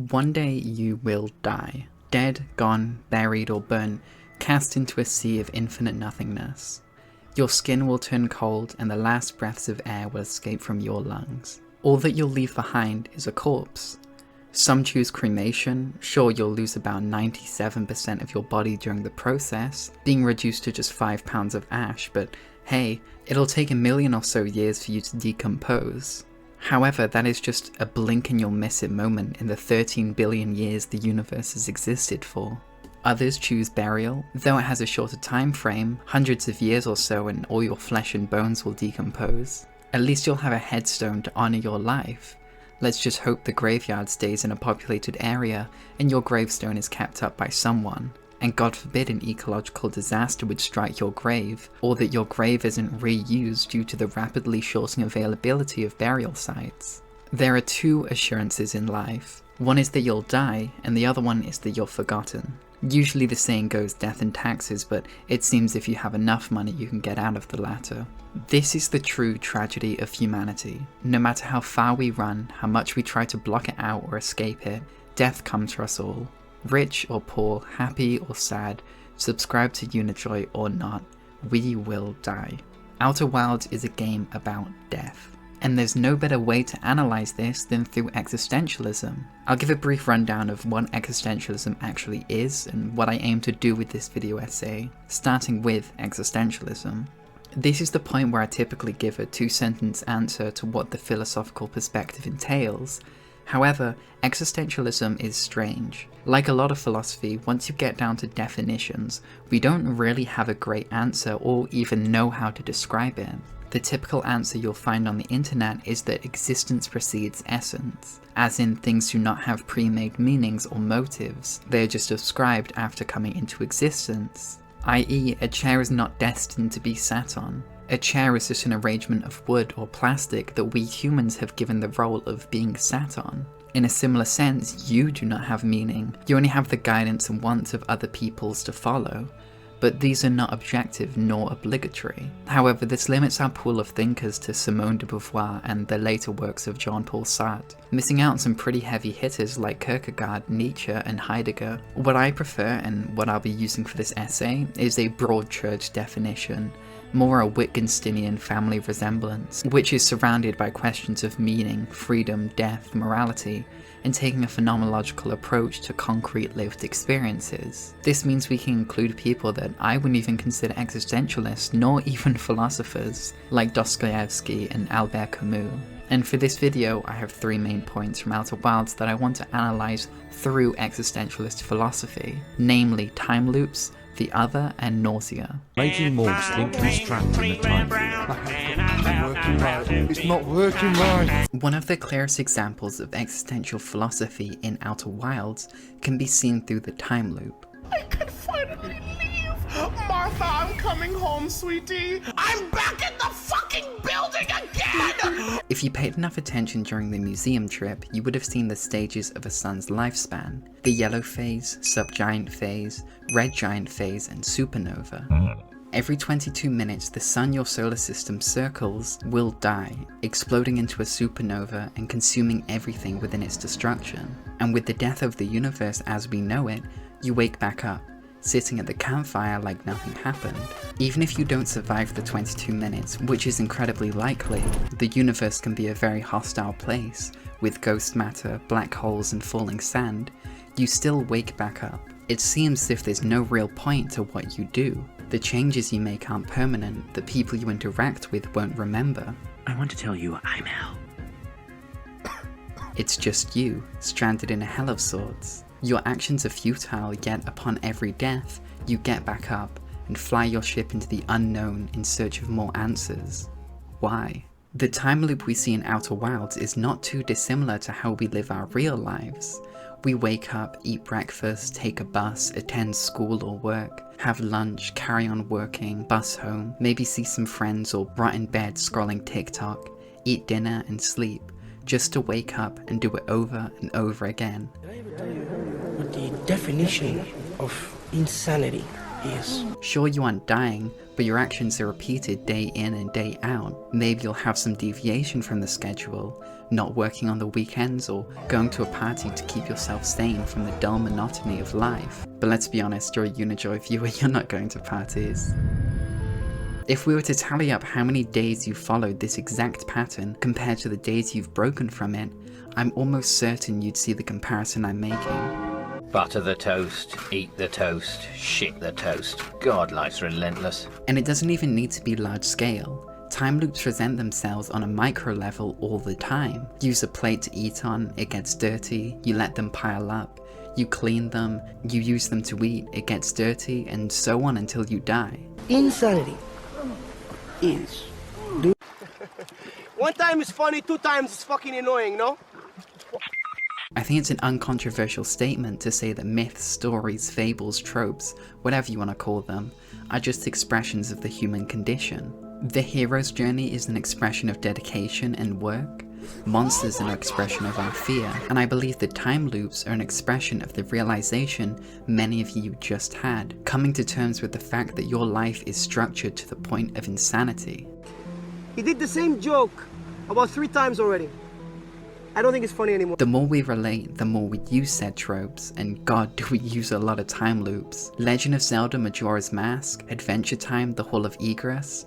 One day you will die. Dead, gone, buried or burnt, cast into a sea of infinite nothingness. Your skin will turn cold and the last breaths of air will escape from your lungs. All that you'll leave behind is a corpse. Some choose cremation. Sure, you'll lose about 97% of your body during the process, being reduced to just 5 pounds of ash, but hey, it'll take 1 million or so years for you to decompose. However, that is just a blink and you'll miss it moment in the 13 billion years the universe has existed for. Others choose burial, though it has a shorter time frame, hundreds of years or so, and all your flesh and bones will decompose. At least you'll have a headstone to honour your life. Let's just hope the graveyard stays in a populated area and your gravestone is kept up by someone. And God forbid an ecological disaster would strike your grave, or that your grave isn't reused due to the rapidly shortening availability of burial sites. There are two assurances in life. One is that you'll die, and the other one is that you're forgotten. Usually the saying goes death and taxes, but it seems if you have enough money you can get out of the latter. This is the true tragedy of humanity. No matter how far we run, how much we try to block it out or escape it, death comes for us all. Rich or poor, happy or sad, subscribe to Unijoy or not, we will die. Outer Wilds is a game about death. And there's no better way to analyze this than through existentialism. I'll give a brief rundown of what existentialism actually is and what I aim to do with this video essay, starting with existentialism. This is the point where I typically give a 2-sentence answer to what the philosophical perspective entails. However, existentialism is strange. Like a lot of philosophy, once you get down to definitions, we don't really have a great answer or even know how to describe it. The typical answer you'll find on the internet is that existence precedes essence, as in things do not have pre-made meanings or motives, they are just ascribed after coming into existence. I.e., a chair is not destined to be sat on. A chair is just an arrangement of wood or plastic that we humans have given the role of being sat on. In a similar sense, you do not have meaning, you only have the guidance and wants of other peoples to follow. But these are not objective nor obligatory. However, this limits our pool of thinkers to Simone de Beauvoir and the later works of Jean-Paul Sartre, missing out on some pretty heavy hitters like Kierkegaard, Nietzsche and Heidegger. What I prefer, and what I'll be using for this essay, is a broad church definition, more a Wittgensteinian family resemblance, which is surrounded by questions of meaning, freedom, death, morality, and taking a phenomenological approach to concrete lived experiences. This means we can include people that I wouldn't even consider existentialists, nor even philosophers, like Dostoevsky and Albert Camus. And for this video, I have 3 main points from Outer Wilds that I want to analyze through existentialist philosophy, namely time loops, the other, and nausea. Making morphs think he's trapped in the time loop. It's not working right. One of the clearest examples of existential philosophy in Outer Wilds can be seen through the time loop. I can finally leave! Martha, I'm coming home, sweetie! I'm back in the fucking building again! If you paid enough attention during the museum trip, you would have seen the stages of a sun's lifespan. The yellow phase, subgiant phase, red giant phase, and supernova. Every 22 minutes, the sun your solar system circles will die, exploding into a supernova and consuming everything within its destruction. And with the death of the universe as we know it, you wake back up, sitting at the campfire like nothing happened. Even if you don't survive the 22 minutes, which is incredibly likely, the universe can be a very hostile place, with ghost matter, black holes and falling sand, you still wake back up. It seems as if there's no real point to what you do. The changes you make aren't permanent, the people you interact with won't remember. I want to tell you I'm hell. It's just you, stranded in a hell of sorts. Your actions are futile, yet upon every death, you get back up and fly your ship into the unknown in search of more answers. Why? The time loop we see in Outer Wilds is not too dissimilar to how we live our real lives. We wake up, eat breakfast, take a bus, attend school or work, have lunch, carry on working, bus home, maybe see some friends or rot in bed scrolling TikTok, eat dinner and sleep, just to wake up and do it over and over again. What the definition of insanity is. Sure, you aren't dying, but your actions are repeated day in and day out. Maybe you'll have some deviation from the schedule, not working on the weekends or going to a party to keep yourself sane from the dull monotony of life. But let's be honest, you're a Unijoy viewer, you're not going to parties. If we were to tally up how many days you've followed this exact pattern compared to the days you've broken from it, I'm almost certain you'd see the comparison I'm making. Butter the toast, eat the toast, shit the toast. God, life's relentless. And it doesn't even need to be large scale. Time loops present themselves on a micro level all the time. Use a plate to eat on, it gets dirty, you let them pile up. You clean them, you use them to eat, it gets dirty, and so on until you die. Insanity is. One time is funny, 2 times it's fucking annoying, no? I think it's an uncontroversial statement to say that myths, stories, fables, tropes, whatever you want to call them, are just expressions of the human condition. The hero's journey is an expression of dedication and work. Monsters are an expression of our fear, and I believe that time loops are an expression of the realization many of you just had, coming to terms with the fact that your life is structured to the point of insanity. He did the same joke about 3 times already. I don't think it's funny anymore. The more we relate, the more we use said tropes, and god do we use a lot of time loops. Legend of Zelda Majora's Mask, Adventure Time The Hall of Egress,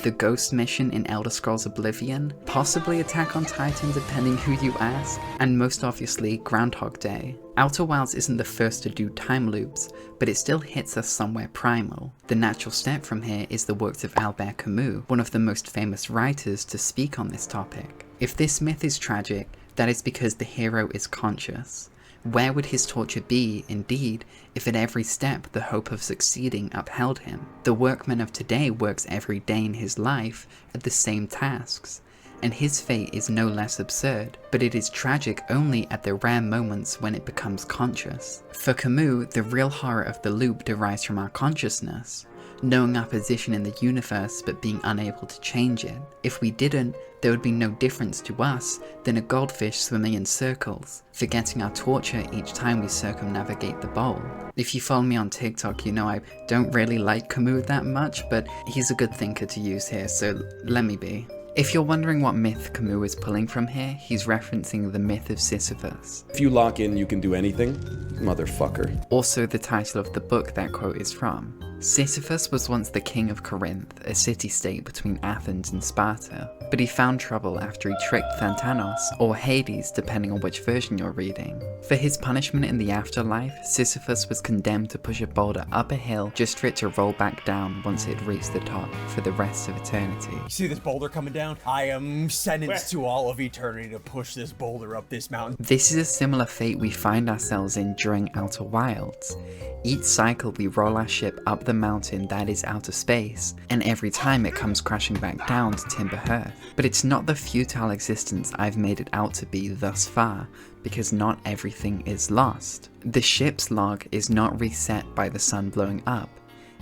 the Ghost Mission in Elder Scrolls Oblivion, possibly Attack on Titan depending who you ask, and most obviously Groundhog Day. Outer Wilds isn't the first to do time loops, but it still hits us somewhere primal. The natural step from here is the works of Albert Camus, one of the most famous writers to speak on this topic. If this myth is tragic, that is because the hero is conscious. Where would his torture be, indeed, if at every step the hope of succeeding upheld him? The workman of today works every day in his life at the same tasks, and his fate is no less absurd, but it is tragic only at the rare moments when it becomes conscious. For Camus, the real horror of the loop derives from our consciousness, knowing our position in the universe but being unable to change it. If we didn't, there would be no difference to us than a goldfish swimming in circles, forgetting our torture each time we circumnavigate the bowl. If you follow me on TikTok, you know I don't really like Camus that much, but he's a good thinker to use here, so let me be. If you're wondering what myth Camus is pulling from here, he's referencing the myth of Sisyphus. If you lock in, you can do anything, motherfucker. Also the title of the book that quote is from. Sisyphus was once the king of Corinth, a city-state between Athens and Sparta, but he found trouble after he tricked Thantanos, or Hades depending on which version you're reading. For his punishment in the afterlife, Sisyphus was condemned to push a boulder up a hill just for it to roll back down once it reached the top for the rest of eternity. You see this boulder coming down? I am sentenced to all of eternity to push this boulder up this mountain. This is a similar fate we find ourselves in during Outer Wilds. Each cycle we roll our ship up the mountain that is outer space, and every time it comes crashing back down to Timber Earth. But it's not the futile existence I've made it out to be thus far, because not everything is lost. The ship's log is not reset by the sun blowing up,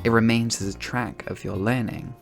it remains as a track of your learning.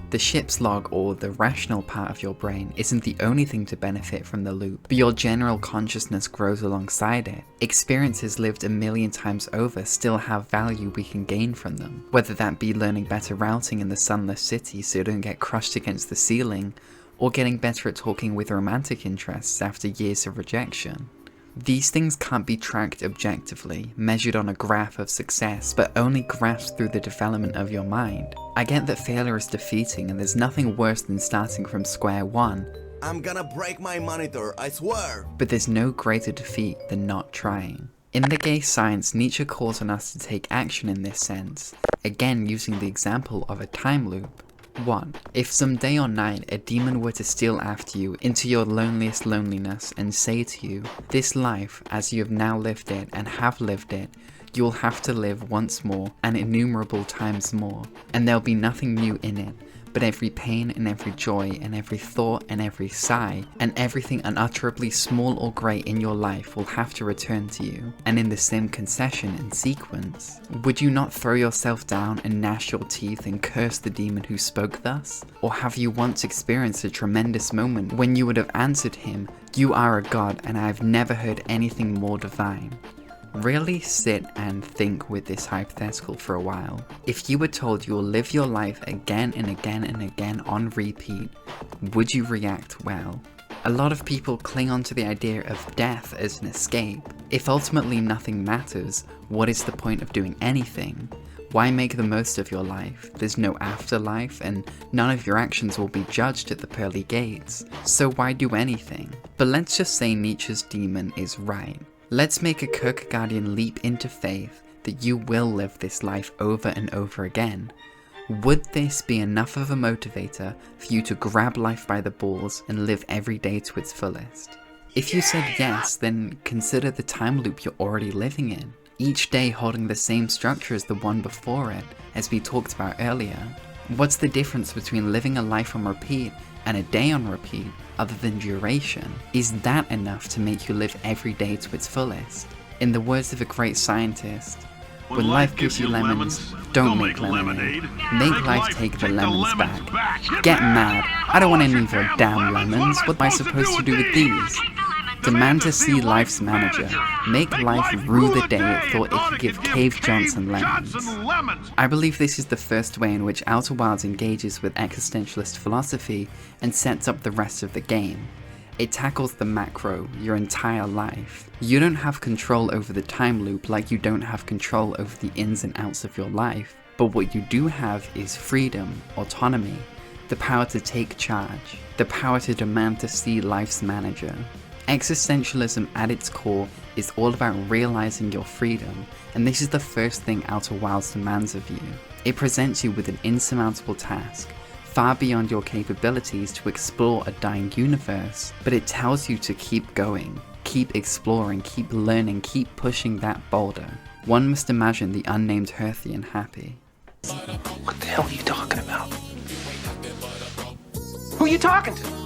The ship's log, or the rational part of your brain, isn't the only thing to benefit from the loop, but your general consciousness grows alongside it. Experiences lived a million times over still have value we can gain from them, whether that be learning better routing in the sunless city so you don't get crushed against the ceiling, or getting better at talking with romantic interests after years of rejection. These things can't be tracked objectively, measured on a graph of success, but only grasped through the development of your mind. I get that failure is defeating and there's nothing worse than starting from square one. I'm gonna break my monitor, I swear! But there's no greater defeat than not trying. In The Gay Science, Nietzsche calls on us to take action in this sense, again using the example of a time loop. 1. If some day or night a demon were to steal after you into your loneliest loneliness and say to you, this life, as you have now lived it and have lived it, you will have to live once more and innumerable times more, and there'll be nothing new in it, but every pain and every joy and every thought and every sigh, and everything unutterably small or great in your life will have to return to you, and in the same concession and sequence. Would you not throw yourself down and gnash your teeth and curse the demon who spoke thus? Or have you once experienced a tremendous moment when you would have answered him, "You are a god and I have never heard anything more divine"? Really sit and think with this hypothetical for a while. If you were told you'll live your life again and again and again on repeat, would you react well? A lot of people cling on to the idea of death as an escape. If ultimately nothing matters, what is the point of doing anything? Why make the most of your life? There's no afterlife, and none of your actions will be judged at the pearly gates. So why do anything? But let's just say Nietzsche's demon is right. Let's make a Kierkegaardian leap into faith that you will live this life over and over again. Would this be enough of a motivator for you to grab life by the balls and live every day to its fullest? If you said yes, then consider the time loop you're already living in. Each day holding the same structure as the one before it, as we talked about earlier. What's the difference between living a life on repeat and a day on repeat, other than duration? Is that enough to make you live every day to its fullest? In the words of a great scientist, when life gives you lemons, don't make lemonade. Make life take the lemons back. Get mad. I don't want any of your damn lemons. What am I supposed to do with these? Demand to see life's manager. Make life rue the day it thought it could give Cave Johnson lemons. I believe this is the first way in which Outer Wilds engages with existentialist philosophy and sets up the rest of the game. It tackles the macro, your entire life. You don't have control over the time loop like you don't have control over the ins and outs of your life, but what you do have is freedom, autonomy, the power to take charge, the power to demand to see life's manager. Existentialism at its core is all about realizing your freedom, and this is the first thing Outer Wilds demands of you. It presents you with an insurmountable task, far beyond your capabilities to explore a dying universe, but it tells you to keep going, keep exploring, keep learning, keep pushing that boulder. One must imagine the unnamed Herthian happy. What the hell are you talking about? Who you talking to?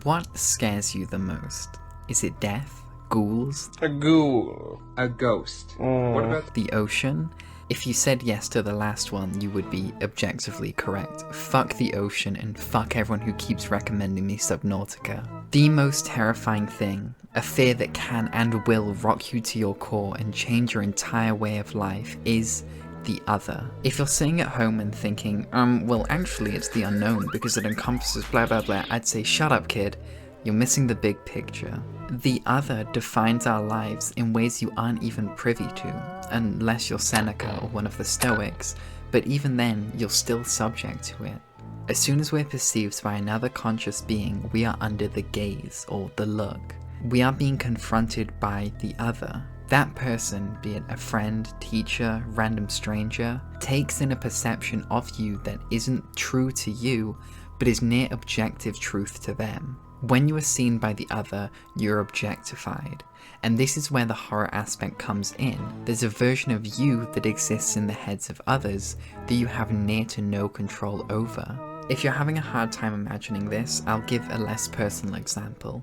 What scares you the most? Is it death? Ghouls? A ghoul. A ghost. What about The ocean? If you said yes to the last one, you would be objectively correct. Fuck the ocean and fuck everyone who keeps recommending me Subnautica. The most terrifying thing, a fear that can and will rock you to your core and change your entire way of life, is the other. If you're sitting at home and thinking, well actually it's the unknown because it encompasses blah blah blah, I'd say shut up kid, you're missing the big picture. The other defines our lives in ways you aren't even privy to, unless you're Seneca or one of the Stoics, but even then you're still subject to it. As soon as we're perceived by another conscious being, we are under the gaze or the look. We are being confronted by the other. That person, be it a friend, teacher, random stranger, takes in a perception of you that isn't true to you, but is near objective truth to them. When you are seen by the other, you're objectified. And this is where the horror aspect comes in. There's a version of you that exists in the heads of others that you have near to no control over. If you're having a hard time imagining this, I'll give a less personal example.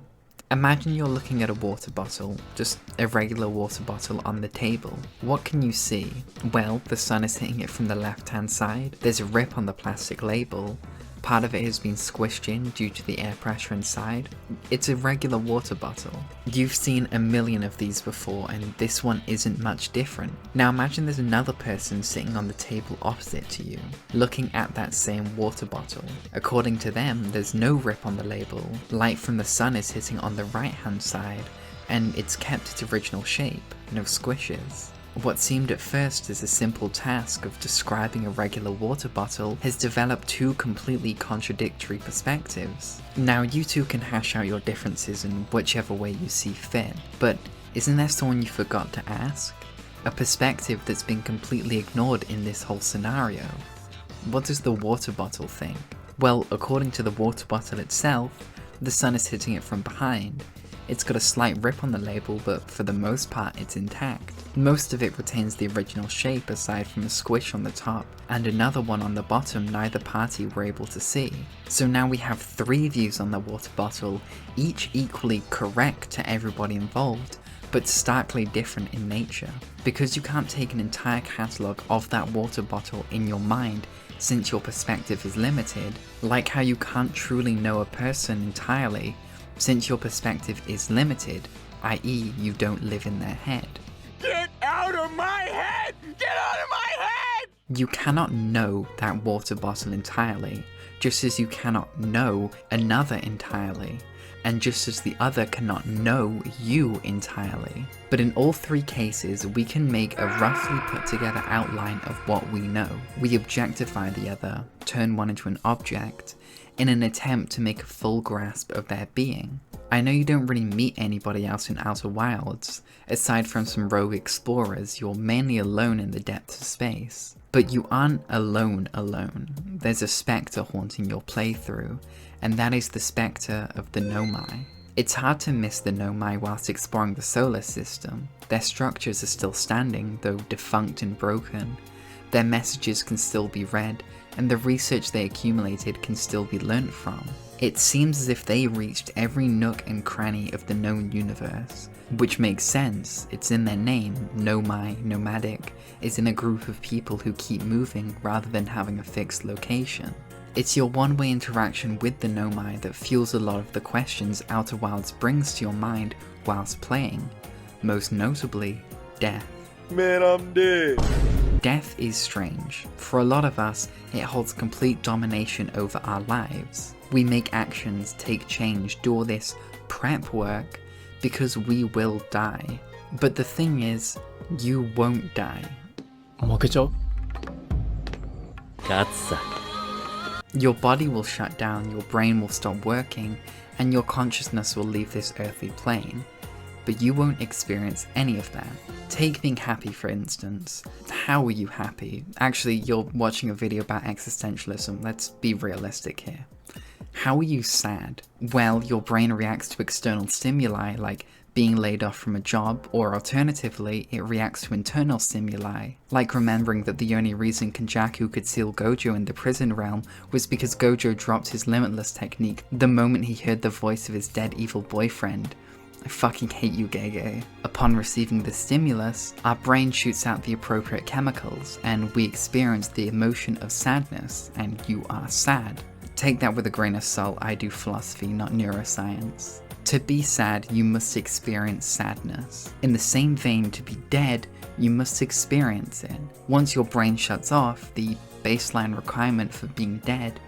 Imagine you're looking at a water bottle, just a regular water bottle on the table. What can you see? Well, the sun is hitting it from the left-hand side, there's a rip on the plastic label, part of it has been squished in due to the air pressure inside. It's a regular water bottle. You've seen a million of these before and this one isn't much different. Now imagine there's another person sitting on the table opposite to you, looking at that same water bottle. According to them, there's no rip on the label, light from the sun is hitting on the right hand side, and it's kept its original shape, no squishes. What seemed at first as a simple task of describing a regular water bottle has developed two completely contradictory perspectives. Now you two can hash out your differences in whichever way you see fit, but isn't there someone you forgot to ask? A perspective that's been completely ignored in this whole scenario. What does the water bottle think? Well, according to the water bottle itself, the sun is hitting it from behind. It's got a slight rip on the label, but for the most part it's intact. Most of it retains the original shape aside from a squish on the top, and another one on the bottom neither party were able to see. So now we have three views on the water bottle, each equally correct to everybody involved, but starkly different in nature. Because you can't take an entire catalogue of that water bottle in your mind since your perspective is limited, like how you can't truly know a person entirely since your perspective is limited, i.e. you don't live in their head. Get of my head! Get out of my head! You cannot know that water bottle entirely, just as you cannot know another entirely, and just as the other cannot know you entirely. But in all three cases, we can make a roughly put together outline of what we know. We objectify the other, turn one into an object, in an attempt to make a full grasp of their being. I know you don't really meet anybody else in Outer Wilds. Aside from some rogue explorers, you're mainly alone in the depths of space. But you aren't alone. There's a spectre haunting your playthrough, and that is the spectre of the Nomai. It's hard to miss the Nomai whilst exploring the solar system. Their structures are still standing, though defunct and broken. Their messages can still be read, and the research they accumulated can still be learnt from. It seems as if they reached every nook and cranny of the known universe, which makes sense. It's in their name. Nomai, nomadic, is in a group of people who keep moving rather than having a fixed location. It's your one-way interaction with the Nomai that fuels a lot of the questions Outer Wilds brings to your mind whilst playing, most notably, death. Man, I'm dead. Death is strange. For a lot of us, it holds complete domination over our lives. We make actions, take change, do all this prep work because we will die. But the thing is, you won't die. Your body will shut down, your brain will stop working, and your consciousness will leave this earthly plane. But you won't experience any of that. Take being happy for instance. How are you happy? Actually, you're watching a video about existentialism, let's be realistic here. How are you sad? Well, your brain reacts to external stimuli like being laid off from a job, or alternatively, it reacts to internal stimuli, like remembering that the only reason Kenjaku could seal Gojo in the prison realm was because Gojo dropped his limitless technique the moment he heard the voice of his dead evil boyfriend. I fucking hate you, Gege. Upon receiving the stimulus, our brain shoots out the appropriate chemicals, and we experience the emotion of sadness, and you are sad. Take that with a grain of salt, I do philosophy, not neuroscience. To be sad, you must experience sadness. In the same vein, to be dead, you must experience it. Once your brain shuts off, the baseline requirement for being dead,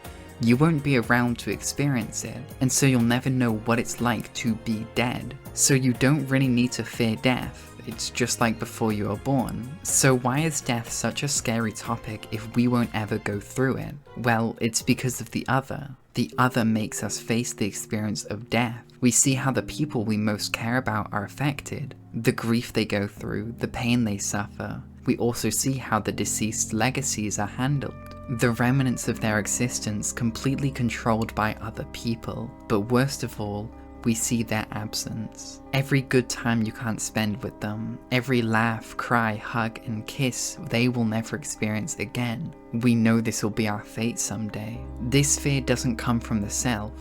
you won't be around to experience it, and so you'll never know what it's like to be dead. So you don't really need to fear death. It's just like before you were born. So why is death such a scary topic if we won't ever go through it? Well, it's because of the other. The other makes us face the experience of death. We see how the people we most care about are affected, the grief they go through, the pain they suffer. We also see how the deceased's legacies are handled, the remnants of their existence completely controlled by other people. But worst of all, we see their absence. Every good time you can't spend with them, every laugh, cry, hug, and kiss they will never experience again. We know this will be our fate someday. This fear doesn't come from the self,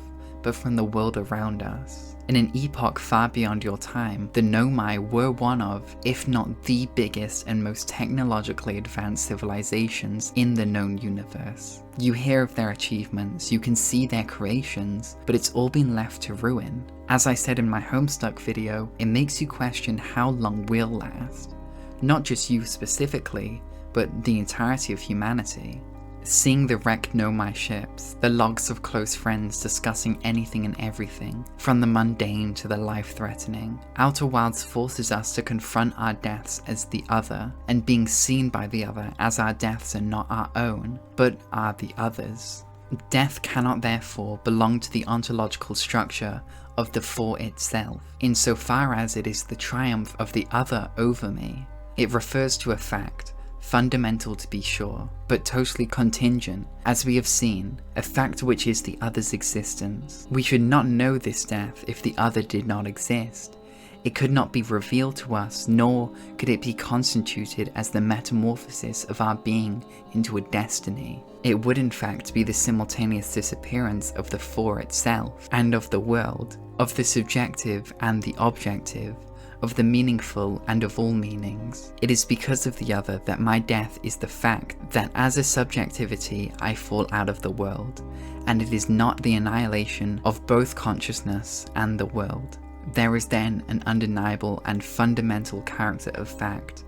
but from the world around us. In an epoch far beyond your time, the Nomai were one of, if not the biggest and most technologically advanced civilizations in the known universe. You hear of their achievements, you can see their creations, but it's all been left to ruin. As I said in my Homestuck video, it makes you question how long we'll last. Not just you specifically, but the entirety of humanity. Seeing the wrecked Nomai ships, the logs of close friends discussing anything and everything, from the mundane to the life-threatening, Outer Wilds forces us to confront our deaths as the other, and being seen by the other as our deaths are not our own, but are the other's. Death cannot therefore belong to the ontological structure of the For itself, insofar as it is the triumph of the other over me. It refers to a fact, fundamental to be sure, but totally contingent, as we have seen, a fact which is the other's existence. We should not know this death if the other did not exist. It could not be revealed to us, nor could it be constituted as the metamorphosis of our being into a destiny. It would in fact be the simultaneous disappearance of the For itself, and of the world, of the subjective and the objective, of the meaningful and of all meanings. It is because of the other that my death is the fact that as a subjectivity I fall out of the world, and it is not the annihilation of both consciousness and the world. There is then an undeniable and fundamental character of fact.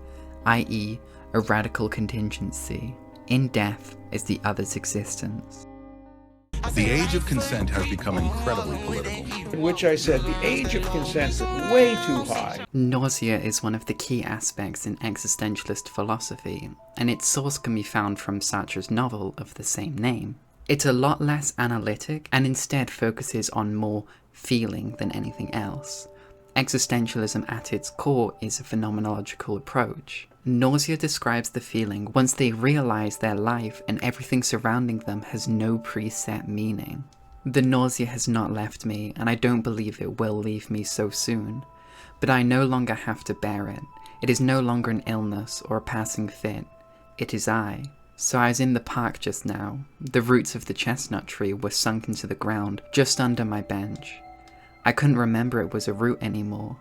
i.e. a radical contingency. In death is the other's existence. The age of consent has become incredibly political. In which I said the age of consent is way too high. Nausea is one of the key aspects in existentialist philosophy, and its source can be found from Sartre's novel of the same name. It's a lot less analytic and instead focuses on more feeling than anything else. Existentialism at its core is a phenomenological approach. Nausea describes the feeling once they realize their life and everything surrounding them has no preset meaning. The nausea has not left me, and I don't believe it will leave me so soon. But I no longer have to bear it. It is no longer an illness or a passing fit. It is I. So I was in the park just now. The roots of the chestnut tree were sunk into the ground just under my bench. I couldn't remember it was a root anymore.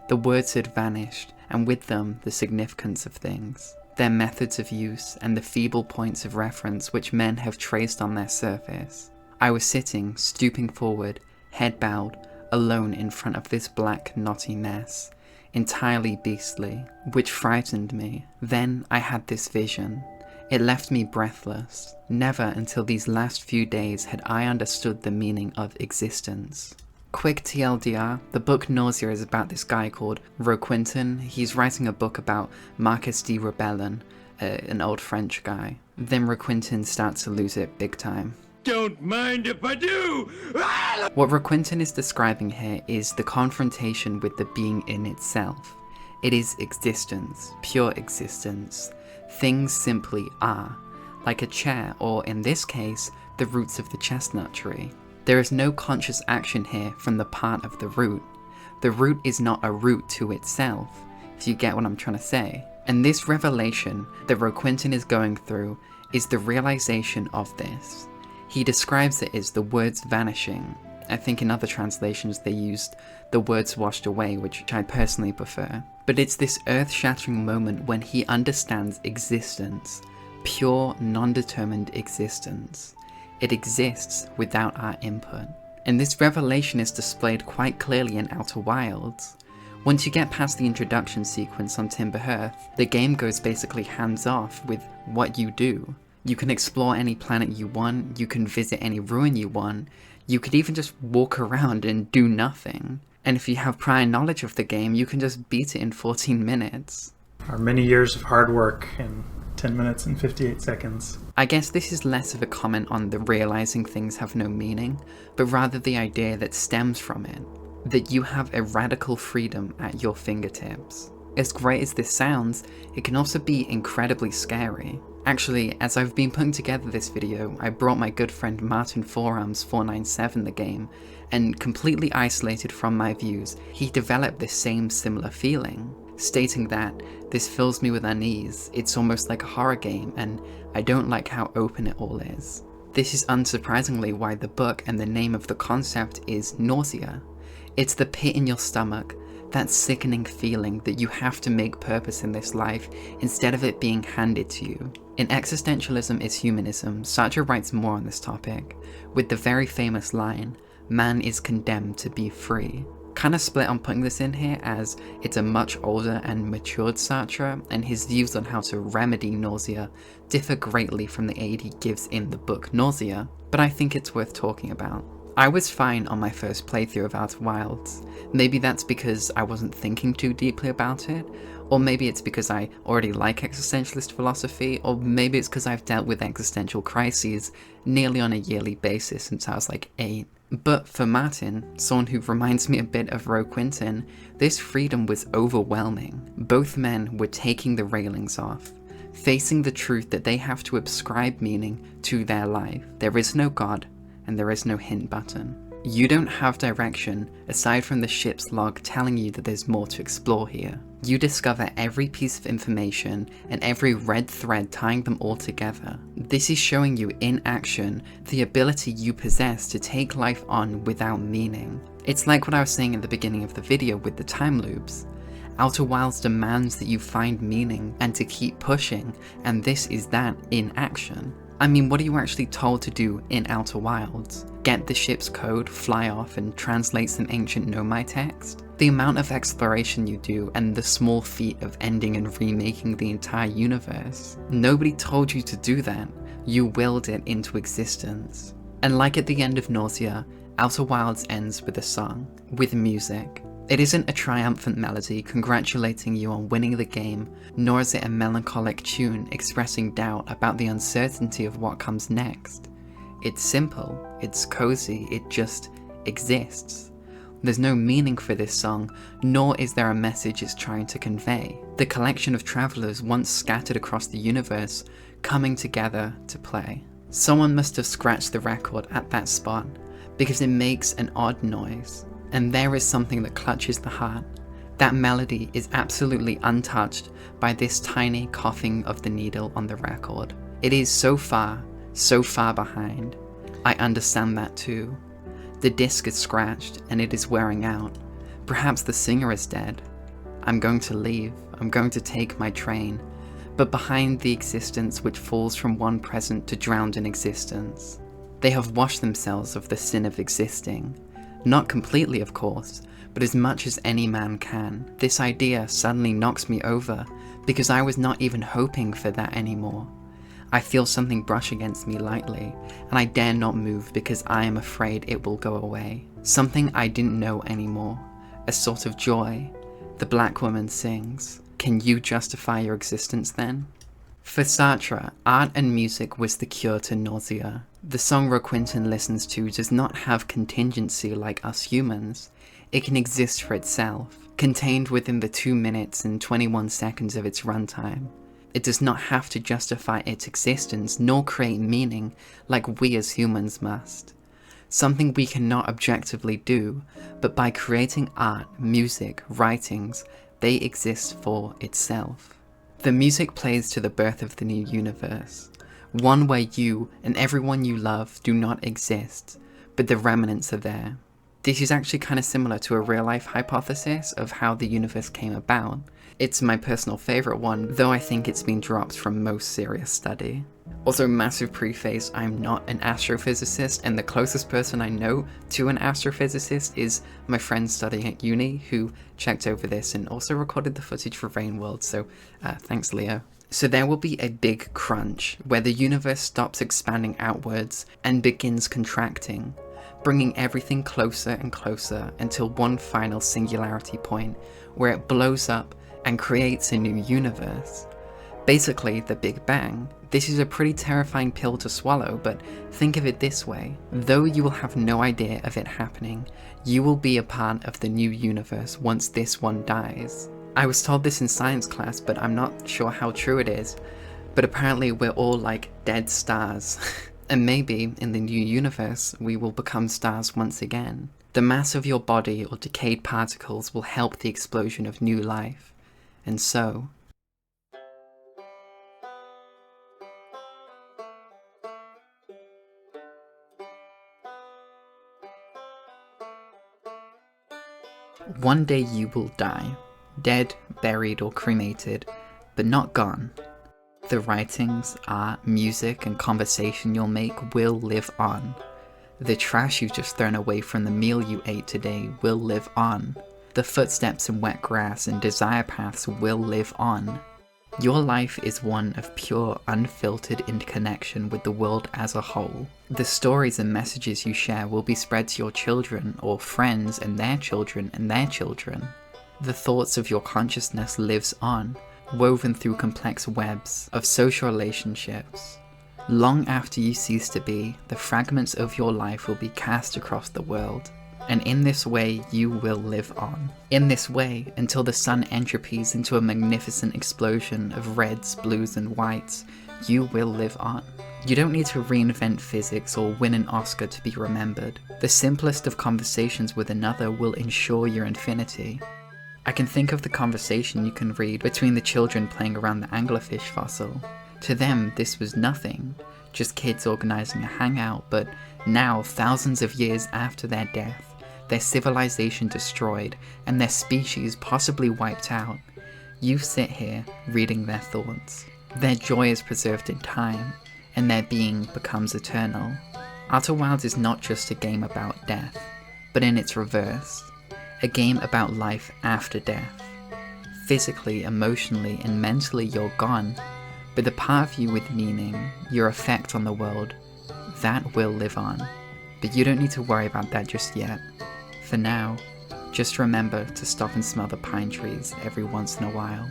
The words had vanished, and with them the significance of things, their methods of use, and the feeble points of reference which men have traced on their surface. I was sitting, stooping forward, head bowed, alone in front of this black, knotty mess, entirely beastly, which frightened me. Then I had this vision. It left me breathless. Never until these last few days had I understood the meaning of existence. Quick TLDR, the book Nausea is about this guy called Roquentin. He's writing a book about Marcus de Rebellin, an old French guy. Then Roquentin starts to lose it big time. Don't mind if I do! What Roquentin is describing here is the confrontation with the being in itself. It is existence, pure existence. Things simply are, like a chair, or in this case, the roots of the chestnut tree. There is no conscious action here from the part of the root. The root is not a root to itself, if you get what I'm trying to say. And this revelation that Roquentin is going through is the realization of this. He describes it as the words vanishing. I think in other translations they used the words washed away, which I personally prefer. But it's this earth-shattering moment when he understands existence, pure, non-determined existence. It exists without our input. And this revelation is displayed quite clearly in Outer Wilds. Once you get past the introduction sequence on Timber Hearth, the game goes basically hands-off with what you do. You can explore any planet you want, you can visit any ruin you want, you could even just walk around and do nothing. And if you have prior knowledge of the game, you can just beat it in 14 minutes. Our many years of hard work in 10 minutes and 58 seconds. I guess this is less of a comment on the realizing things have no meaning, but rather the idea that stems from it. That you have a radical freedom at your fingertips. As great as this sounds, it can also be incredibly scary. Actually, as I've been putting together this video, I brought my good friend Martin Forearms 497 the game, and completely isolated from my views, he developed this same similar feeling, stating that this fills me with unease, it's almost like a horror game, and I don't like how open it all is. This is unsurprisingly why the book and the name of the concept is Nausea. It's the pit in your stomach, that sickening feeling that you have to make purpose in this life instead of it being handed to you. In Existentialism is Humanism, Sartre writes more on this topic, with the very famous line, "Man is condemned to be free." Kinda split on putting this in here as it's a much older and matured Sartre, and his views on how to remedy nausea differ greatly from the aid he gives in the book Nausea, but I think it's worth talking about. I was fine on my first playthrough of Outer Wilds. Maybe that's because I wasn't thinking too deeply about it, or maybe it's because I already like existentialist philosophy, or maybe it's because I've dealt with existential crises nearly on a yearly basis since I was like 8. But for Martin, someone who reminds me a bit of Roquentin, this freedom was overwhelming. Both men were taking the railings off, facing the truth that they have to ascribe meaning to their life. There is no God, and there is no hint button. You don't have direction aside from the ship's log telling you that there's more to explore here. You discover every piece of information and every red thread tying them all together. This is showing you in action the ability you possess to take life on without meaning. It's like what I was saying at the beginning of the video with the time loops. Outer Wilds demands that you find meaning and to keep pushing, and this is that in action. I mean, what are you actually told to do in Outer Wilds? Get the ship's code, fly off, and translate some ancient Nomai text? The amount of exploration you do and the small feat of ending and remaking the entire universe, nobody told you to do that. You willed it into existence. And like at the end of Nausea, Outer Wilds ends with a song, with music. It isn't a triumphant melody congratulating you on winning the game, nor is it a melancholic tune expressing doubt about the uncertainty of what comes next. It's simple, it's cozy, it just exists. There's no meaning for this song, nor is there a message it's trying to convey. The collection of travelers once scattered across the universe, coming together to play. Someone must have scratched the record at that spot, because it makes an odd noise. And there is something that clutches the heart. That melody is absolutely untouched by this tiny coughing of the needle on the record. It is so far behind. I understand that too. The disc is scratched and it is wearing out. Perhaps the singer is dead. I'm going to leave. I'm going to take my train. But behind the existence which falls from one present to drowned in existence, they have washed themselves of the sin of existing. Not completely, of course, but as much as any man can. This idea suddenly knocks me over, because I was not even hoping for that anymore. I feel something brush against me lightly, and I dare not move because I am afraid it will go away. Something I didn't know anymore. A sort of joy. The black woman sings. Can you justify your existence then? For Sartre, art and music was the cure to nausea. The song Roquinton listens to does not have contingency like us humans. It can exist for itself, contained within the 2 minutes and 21 seconds of its runtime. It does not have to justify its existence nor create meaning like we as humans must. Something we cannot objectively do, but by creating art, music, writings, they exist for itself. The music plays to the birth of the new universe, one where you and everyone you love do not exist, but the remnants are there. This is actually kind of similar to a real-life hypothesis of how the universe came about. It's my personal favourite one, though I think it's been dropped from most serious study. Also, massive preface, I'm not an astrophysicist, and the closest person I know to an astrophysicist is my friend studying at uni, who checked over this and also recorded the footage for Rainworld, so thanks Leo. So there will be a big crunch, where the universe stops expanding outwards and begins contracting, bringing everything closer and closer until one final singularity point, where it blows up and creates a new universe. Basically, the Big Bang. This is a pretty terrifying pill to swallow, but think of it this way. Though you will have no idea of it happening, you will be a part of the new universe once this one dies. I was told this in science class, but I'm not sure how true it is. But apparently we're all like dead stars. And maybe, in the new universe, we will become stars once again. The mass of your body or decayed particles will help the explosion of new life. And so, one day you will die, dead, buried or cremated, but not gone. The writings, art, music and conversation you'll make will live on. The trash you've just thrown away from the meal you ate today will live on. The footsteps in wet grass and desire paths will live on. Your life is one of pure, unfiltered interconnection with the world as a whole. The stories and messages you share will be spread to your children or friends and their children and their children. The thoughts of your consciousness lives on, woven through complex webs of social relationships. Long after you cease to be, the fragments of your life will be cast across the world. And in this way, you will live on. In this way, until the sun entropies into a magnificent explosion of reds, blues and whites, you will live on. You don't need to reinvent physics or win an Oscar to be remembered. The simplest of conversations with another will ensure your infinity. I can think of the conversation you can read between the children playing around the anglerfish fossil. To them, this was nothing, just kids organizing a hangout, but now, thousands of years after their death, their civilization destroyed, and their species possibly wiped out, you sit here reading their thoughts. Their joy is preserved in time, and their being becomes eternal. Outer Wilds is not just a game about death, but in its reverse, A game about life after death. Physically, emotionally, and mentally you're gone, but the part of you with meaning, your effect on the world, that will live on. But you don't need to worry about that just yet. For now, just remember to stop and smell the pine trees every once in a while.